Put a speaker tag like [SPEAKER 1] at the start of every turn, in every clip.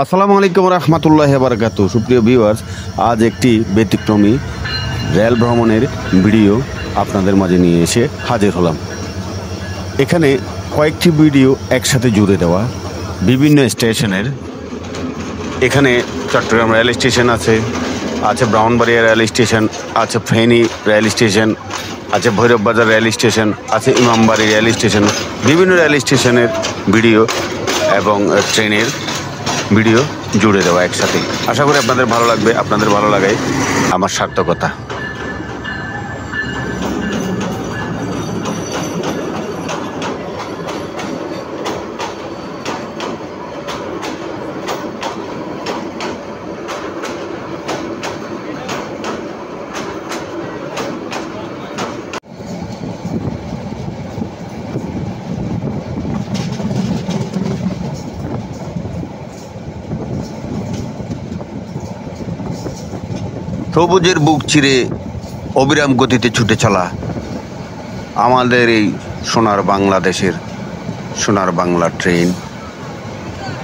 [SPEAKER 1] আসসালামু আলাইকুম রহমতুল্লাহি ওয়া বারাকাতুহু। সুপ্রিয় ভিউয়ার্স, আজ একটি ব্যতিক্রমী রেল ভ্রমণের ভিডিও আপনাদের মাঝে নিয়ে এসে হাজির হলাম। এখানে কয়েকটি ভিডিও একসাথে জুড়ে দেওয়া বিভিন্ন স্টেশনের। এখানে চট্টগ্রাম রেল স্টেশন আছে, ব্রাহ্মণবাড়িয়া রেল স্টেশন আছে, ফেনী রেল স্টেশন আছে, ভৈরববাজার রেল স্টেশন আছে, ইমামবাড়ি রেল স্টেশন, বিভিন্ন রেল স্টেশনের ভিডিও এবং ট্রেনের ভিডিও জুড়ে দেওয়া একসাথে। আশা করি আপনাদের ভালো লাগবে। আপনাদের ভালো লাগাই আমার সার্থকতা। সবুজের বুক চিরে অবিরাম গতিতে ছুটে চলা আমাদের এই সোনার বাংলাদেশের সোনার বাংলা ট্রেন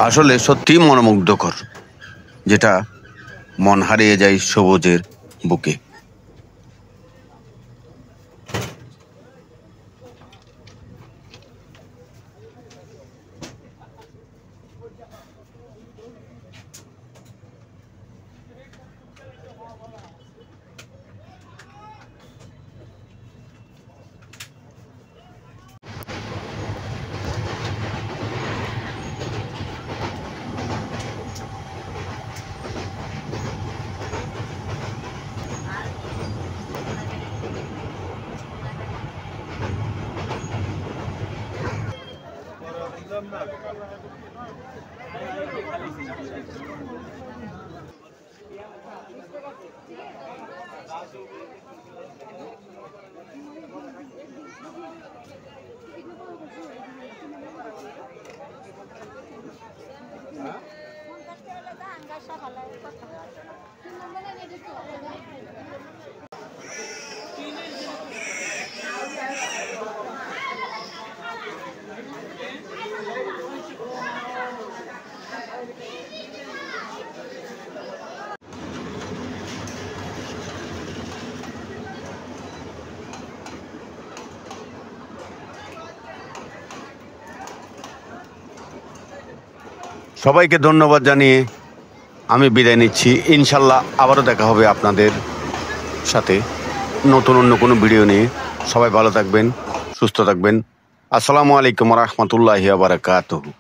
[SPEAKER 1] আসলে সত্যি মনোমুগ্ধকর, যেটা মন হারিয়ে যায় সবুজের বুকে। সবাইকে ধন্যবাদ জানিয়ে আমি বিদায় নিচ্ছি। ইনশাল্লাহ আবারও দেখা হবে আপনাদের সাথে নতুন অন্য কোনো ভিডিও নিয়ে। সবাই ভালো থাকবেন, সুস্থ থাকবেন। আসসালামু আলাইকুম রহমতুল্লাহি ওয়া বারাকাতুহু।